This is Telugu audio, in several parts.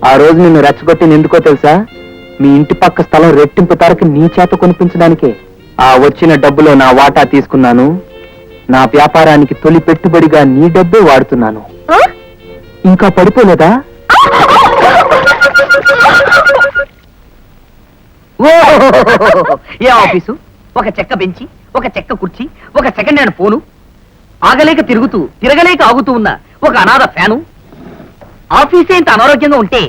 ఆ రోజు నిన్ను రెచ్చగొట్టింది ఎందుకో తెలుసా? మీ ఇంటి పక్క స్థలం రెట్టింపు ధరకి నీ చేత కొనిపించడానికే. ఆ వచ్చిన డబ్బులో నా వాటా తీసుకున్నాను. నా వ్యాపారానికి తొలి పెట్టుబడిగా నీ డబ్బే వాడుతున్నాను. ఇంకా పడిపోలేదా? ఏ ఆఫీసు, ఒక చెక్క బెంచి, ఒక చెక్క కుర్చీ, ఒక సెకండ్ హ్యాండ్ ఫోను, ఆగలేక తిరుగుతూ తిరగలేక ఆగుతూ ఉన్న ఒక అనాథ ఫ్యాను. ఆఫీసే ఇంత అనారోగ్యంగా ఉంటే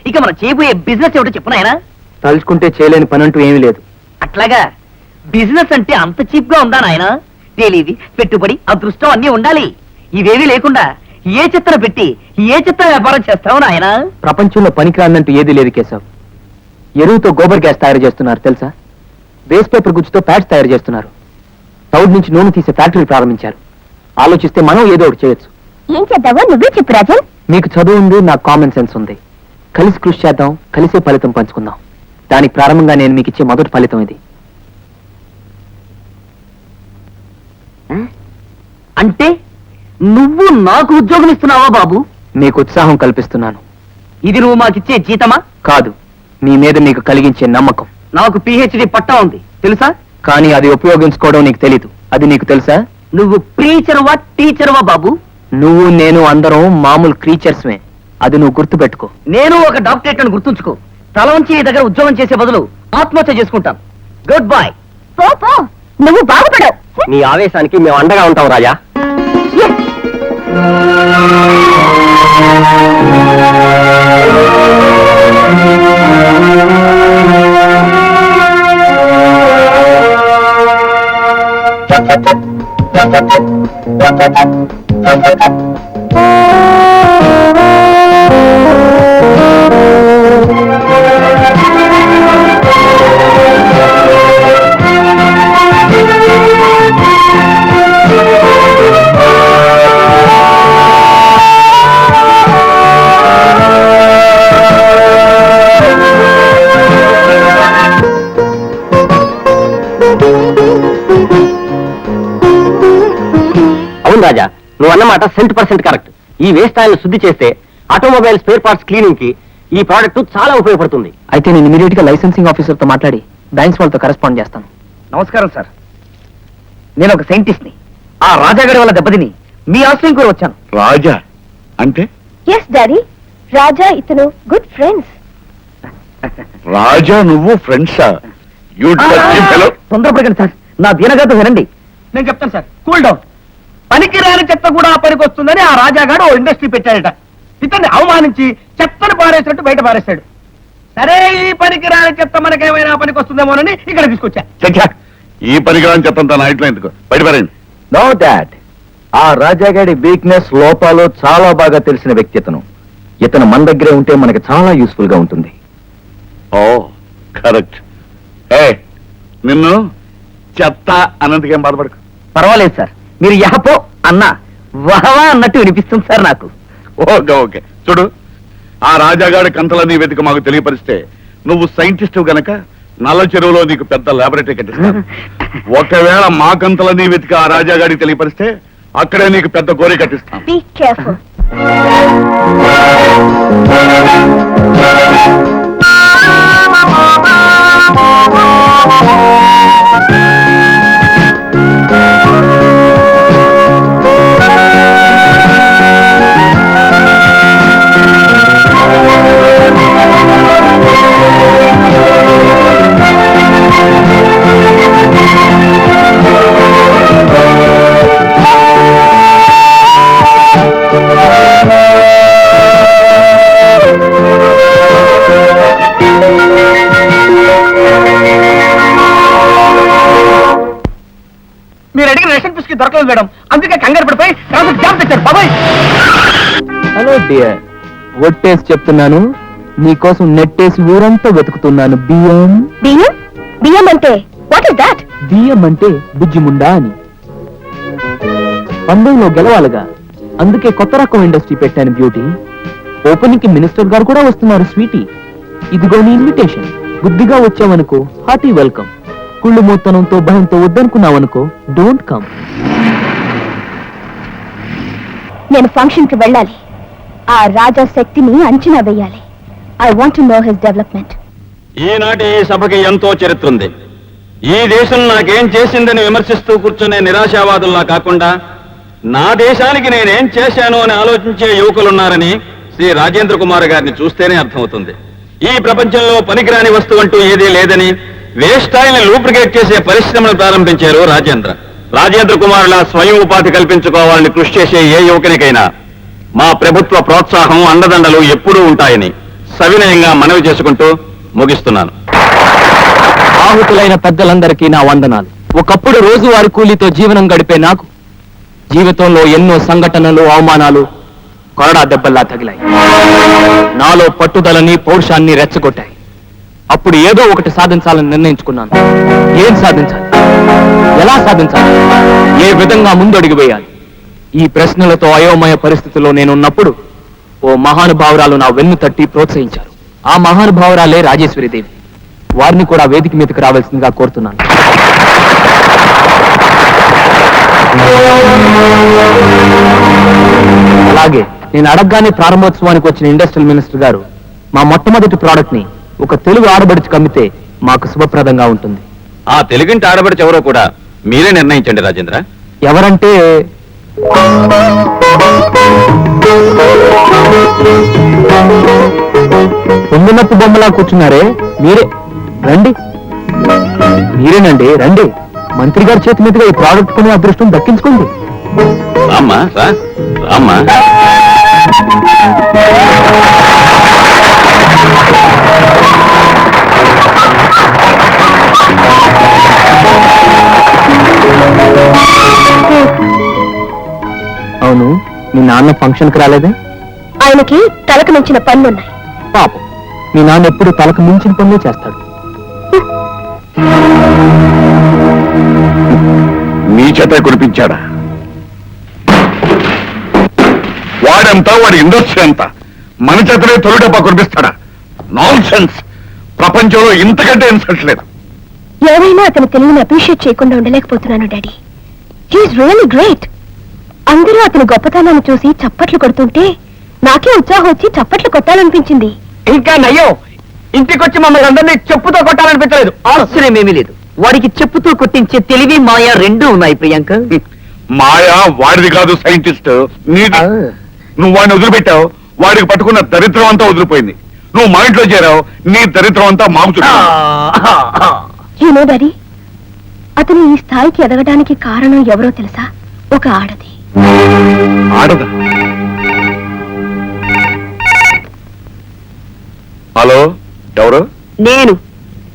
ఇక మనం చేయబోయే బిజినెస్ ఏమిటో చెప్పునాయనా? తలుచుకుంటే చేయలేని పని అంటూ ఏమీ లేదు. అట్లాగా బిజినెస్ అంటే అంత చీప్ గా ఉందా నాయనా? తెలివి, పెట్టుబడి, అదృష్టం అన్నీ ఉండాలి. ఇవేవీ లేకుండా ఏ చిత్ర పెట్టి ఏ చిత్ర వ్యాపారం చేస్తావు నాయనా? ప్రపంచంలో పనికిరానంటూ ఏదీ లేదు కేశవ్. ఎరువుతో గోబర్ గ్యాస్ తయారు చేస్తున్నారు తెలుసా? వేస్ట్ పేపర్ గుజ్జుతో ప్యాడ్స్ తయారు చేస్తున్నారు. తౌడ్ నుంచి నూనె తీసే ఫ్యాక్టరీ ప్రారంభించారు. ఆలోచిస్తే మనం ఏదో ఒకటి చేయొచ్చు. ఏం చేద్దావో నువ్వే చెప్పు రాజన్. మీకు చదువు ఉంది, నాకు కామన్ సెన్స్ ఉంది. కలిసి కృషి చేద్దాం, కలిసే ఫలితం పంచుకుందాం. దానికి ప్రారంభంగా నేను మీకు ఇచ్చే మొదటి ఫలితం ఇది. అంటే నువ్వు నాకు ఉద్యోగం ఇస్తున్నావా బాబు? మీకు ఉత్సాహం కల్పిస్తున్నాను. ఇది నువ్వు మాకిచ్చే జీతమా? కాదు, మీ మీద మీకు కలిగించే నమ్మకం. నాకు PhD పట్టా ఉంది తెలుసా? కానీ అది ఉపయోగించుకోవడం నీకు తెలీదు. అది నీకు తెలుసా? నువ్వు ప్రీచర్వా టీచర్వా బాబు? నువ్వు నేను అందరం మామూలు క్రీచర్స్మే. అది నువ్వు గుర్తుపెట్టుకో. నేను ఒక డాక్టరేట్ అని గుర్తుంచుకో. తల వంచి నీ దగ్గర ఉద్యోగం చేసే బదులు ఆత్మహత్య చేసుకుంటాను. Good bye. పో పో, నువ్వు బాగుపడవు. నీ ఆవేశానికి మేము అండగా ఉంటాం రాజా. అవును రాజా, నువ్వు అన్నమాట 100% కరెక్ట్. ఈ వేస్ట్ ఆయిల్ శుద్ధి చేస్తే ఆటోమొబైల్ స్పేర్ పార్ట్స్ క్లీనింగ్ కి ఈ ప్రోడక్ట్ చాలా ఉపయోగపడుతుంది. అయితే నేను ఇమీడియట్ గా లైసెన్సింగ్ ఆఫీసర్ తో మాట్లాడి బ్యాంక్స్ వాళ్ళతో కరెస్పాండ్ చేస్తాను. నమస్కారం సార్, నేను ఒక సైంటిస్ట్ ని. ఆ రాజాగారి వల్ల దెబ్బతిని మీ ఆశ్రయం కూడా వచ్చాను. రాజా అంటే? ఎస్ డాడీ, రాజా ఇతను గుడ్ ఫ్రెండ్స్. రాజా నువ్వు ఫ్రెండ్సా? తొందరపడకండి సార్, నా దీనగాతో వినండి. నేను చెప్తాను సార్, కూల్ డౌన్. పనికి రాని చెత్త కూడా పనికి వస్తుందని ఆ రాజాగాడు ఓ ఇండస్ట్రీ పెట్టాడట. ఇతన్ని అవమానించి చెత్తను పారేసినట్టు బయట పారేశాడు. సరే, ఈ పనికి రాని చెత్త మనకేమైనా పనికి వస్తుందేమోనని ఇక్కడ తీసుకొచ్చా. ఈ పనికిరాని చెత్తంతా నా ఇంట్లో ఎందుకు బయటపడండి. నో డాడ్, ఆ రాజాగాడి వీక్నెస్, లోపాలు చాలా బాగా తెలిసిన వ్యక్తి ఇతను. ఇతను మన దగ్గరే ఉంటే మనకి చాలా యూస్ఫుల్ గా ఉంటుంది. ఓ కరెక్ట్. ఏ నిన్ను చెత్త అన్నందుకేం బాధపడకు. పర్వాలేదు సార్, మీరు యహపో అన్నా వహవా అన్నట్టు వినిపిస్తుంది సార్ నాకు. Okay okay. చూడు, ఆ రాజాగాడి కంతలన్నీ వెతికి మాకు తెలియపరిస్తే నువ్వు సైంటిస్ట్ గనక నల్ల చెరువులో నీకు పెద్ద లాబొరేటరీ కట్టిస్తాను. ఒకవేళ మా కంతలన్నీ వెతికి ఆ రాజాగాడికి తెలియపరిస్తే అక్కడే నీకు పెద్ద గోరి కట్టిస్తాను. Be careful. మీరు అడిగిన రేషన్ పుస్తకి దొరకలేదు మేడం, అందుకే కంగారు పడిపోయి జాబ్ తెచ్చారు బాబాయ్. హలో డియర్, ఒట్టేసి చెప్తున్నాను, నీకోసం నెట్టేసి ఊరంతా వెతుకుతున్నాను. బియ్యం. బియ్యం? బియ్యం అంటే వాట్ ఇస్ దాట్? బియ్యం అంటే బుజ్జిముండా అని. పందెంలో గెలవాలిగా, అందుకే కొత్త రకం ఇండస్ట్రీ పెట్టాను బ్యూటీ. ఓపెనింగ్ కి మినిస్టర్ గారు కూడా వస్తున్నారు స్వీటీ. ఇదిగో నీ ఇన్విటేషన్. బుద్ధిగా వచ్చావనుకో హార్టీ వెల్కమ్. కుళ్ళు మూతనంతో భయంతో వద్దనుకున్నావనుకో డోంట్ కమ్. నేను ఫంక్షన్ కి వెళ్ళాలి. ఆ రాజా శక్తిని అంచనా వేయాలి. I want to know his development. ఈనాటి ఈ సభకి ఎంతో చరిత్ర ఉంది. ఈ దేశం నాకేం చేసిందని విమర్శిస్తూ కూర్చునే నిరాశావాదుల్లా కాకుండా నా దేశానికి నేనేం చేశాను అని ఆలోచించే యువకులున్నారని శ్రీ రాజేంద్ర కుమార్ గారిని చూస్తేనే అర్థమవుతుంది. ఈ ప్రపంచంలో పనికిరాని వస్తువు అంటూ ఏదీ లేదని వేస్ట్ ఆయిల్ లూబ్రికేట్ చేసే పరిశ్రమను ప్రారంభించారు రాజేంద్ర కుమార్లా స్వయం ఉపాధి కల్పించుకోవాలని కృషి చేసే ఏ యువకునికైనా మా ప్రభుత్వ ప్రోత్సాహం అండదండలు ఎప్పుడూ ఉంటాయని సవినయంగా మనవి చేసుకుంటూ ముగిస్తున్నాను. ఆహుతులైన పెద్దలందరికీ నా వందనాలు. ఒకప్పుడు రోజువారి కూలీతో జీవనం గడిపే నాకు జీవితంలో ఎన్నో సంఘటనలు, అవమానాలు కొరడా దెబ్బల్లా తగిలాయి. నాలో పట్టుదలని, పౌరుషాన్ని రెచ్చగొట్టాయి. అప్పుడు ఏదో ఒకటి సాధించాలని నిర్ణయించుకున్నాను. ఏం సాధించాలి, ఎలా సాధించాలి, ఏ విధంగా ముందడుగు వేయాలి? ఈ ప్రశ్నలతో అయోమయ పరిస్థితిలో నేనున్నప్పుడు ఓ మహానుభావురాలు నా వెన్ను తట్టి ప్రోత్సహించారు. ఆ మహానుభావురాలే రాజేశ్వరిదేవి. వారిని కూడా వేదిక మీదకి రావాల్సిందిగా కోరుతున్నాను. అలాగే నేను అడగగానే ప్రారంభోత్సవానికి వచ్చిన ఇండస్ట్రియల్ మినిస్టర్ గారు మా మొట్టమొదటి ప్రోడక్ట్ ని ఒక తెలుగు ఆడబడిచి కమ్మితే మాకు శుభప్రదంగా ఉంటుంది. ఆ తెలుగింటి ఆడబడిచి ఎవరో కూడా మీరే నిర్ణయించండి రాజేంద్ర. ఎవరంటే పొందినట్టు బొమ్మలా కూర్చున్నారే మీరే. రండి, మీరేనండి, రండి. మంత్రి గారి చేతి మీదుగా ఈ ప్రోడక్ట్ కొనే అదృష్టం దక్కించుకోండి. రామ్మా, రామ్మా. అవును, మీ నాన్న ఫంక్షన్ కి రాలేదే? ఆయనకి తలకు మించిన పనులున్నాయి. పాపం, మీ నాన్న ఎప్పుడు తలకు మించిన పనులే చేస్తాడు. నీ చేత కురిపించాడా? వాడంతా వాడి ఇండస్ట్రీ అంతా మన చేతనే తొలి డబ్బా కురిపిస్తాడా? Non sense. ప్రపంచంలో ఇంతకంటే ఇన్సల్ట్ లేదు. ఏమైనా అతని తెలివిని అప్రిషియేట్ చేయకుండా ఉండలేకపోతున్నాను డాడీ. He's really great. అందరూ అతని గొప్పతనాన్ని చూసి చప్పట్లు కొడుతుంటే నాకే ఉత్సాహం వచ్చి చప్పట్లు కొట్టాలనిపించింది. ఇంకా నయ్యో, ఇంటికొచ్చి మమ్మల్ని అందరినీ చెప్పుతో కొట్టాలనిపించలేదు. ఆశ్చర్యమేమీ లేదు. వాడికి చెప్పుతూ కొట్టించే తెలివి, మాయ రెండూ ఉన్నాయి ప్రియాంక. మాయా వాడిది కాదు, సైంటిస్ట్ నీది. నువ్వు వాడిని వదిలిపెట్టావు, వాడికి పట్టుకున్న దరిద్రం అంతా వదిలిపోయింది. నువ్వు మా ఇంట్లో చేరావు, నీ దరిద్రం అంతా మాకు చుట్టావు. యు నో డాడీ, అతను ఈ స్థాయికి ఎదగడానికి కారణం ఎవరో తెలుసా? ఒక ఆడది. ఆడదా? హలో, ఎవరు? నేను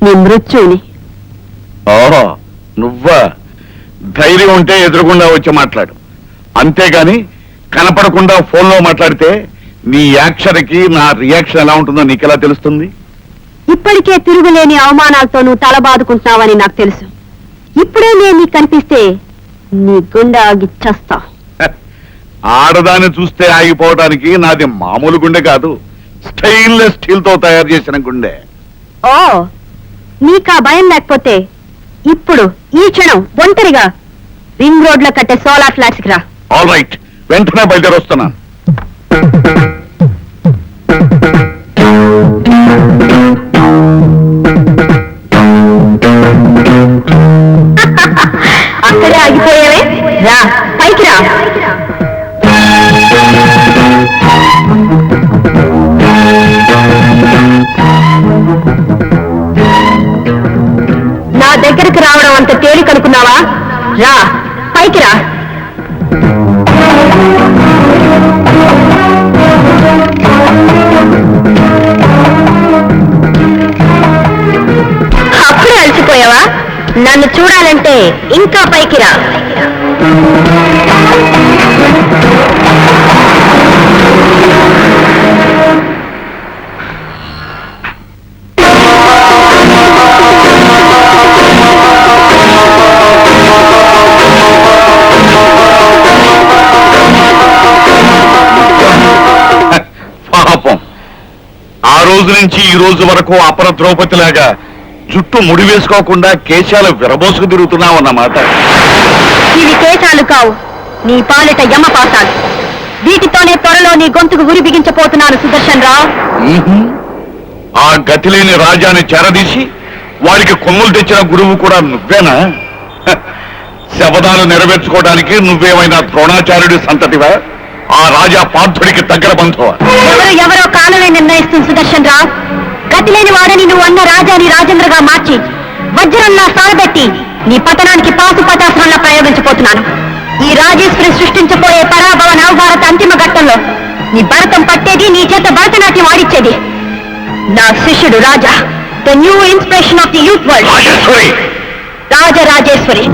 నీ మృత్యుని. ఓహో, నువ్వా? ధైర్యం ఉంటే ఎదురుగుండా వచ్చి మాట్లాడు. అంతేగాని కనపడకుండా ఫోన్లో మాట్లాడితే నీ యాక్షన్కి నా రియాక్షన్ ఎలా ఉంటుందో నీకెలా తెలుస్తుంది? ఇప్పటికే తిరుగులేని అవమానాలతో నువ్వు తలబాదుకుంటున్నావని నాకు తెలుసు. ఇప్పుడే నేను నీకు కనిపిస్తే నీ గుండె ఆగి చస్తా. ఆడదాన్ని చూస్తే ఆగిపోవడానికి నాది మామూలు గుండె కాదు, స్టెయిన్లెస్ స్టీల్ తో తయారు చేసిన గుండె. ఓ, నీకా భయం లేకపోతే ఇప్పుడు ఈ క్షణం ఒంటరిగా రింగ్ రోడ్ లో కట్టే సోలార్ ఫ్లాట్స్ కి రా. ఆల్ రైట్, వెంటనే బయలుదేరి వస్తున్నాను. అక్కడే ఆగిపోయావే, రా పైకి రా. నా దగ్గరికి రావడం అంత తేలికనుకున్నావా? రా పైకి రా. అప్పుడే అలసిపోయావా? నన్ను చూడాలంటే ఇంకా పైకి రా. పాపం, ఆ రోజు నుంచి ఈ రోజు వరకు అపర ద్రౌపదిలాగా జుట్టు ముడి వేసుకోకుండా కేశాలు విరబోసుకు తిరుగుతున్నావు అన్నమాట. ఇవి కేశాలు కావు, నీ పాలిట యమపాసాలు. వీటితోనే త్వరలో నీ గొంతుకు ఉరి బిగించబోతున్నాను సుదర్శన్ రావు. ఆ గతిలేని రాజాని చేరదీసి వాడికి కొమ్ములు తెచ్చిన గురువు కూడా నువ్వేనా? హ, శబదాలు నెరవేర్చుకోవడానికి నువ్వేమైనా ద్రోణాచార్యుడి సంతతివా? ఆ రాజా పార్థుడికి దగ్గర బంధువా? ఎవరో కాలమే నిర్ణయిస్తుంది సుదర్శన్ రావు. గతిలేని వాడని నువ్వు అన్న రాజాని రాజేంద్రగా మార్చి వజ్రంలా సారబెట్టి నీ పతనానికి పాశుపతాస్త్రంలా ప్రయోగించబోతున్నాను. ఈ రాజేశ్వరి సృష్టించబోయే పరాభవ నవభారత అంతిమ ఘట్టంలో నీ భరతం పట్టేది, నీ చేత భరతనాట్యం ఆడిచ్చేది నా శిష్యుడు Raja, the new inspiration of the youth world, Rajeshwari! Rajarajeshwari.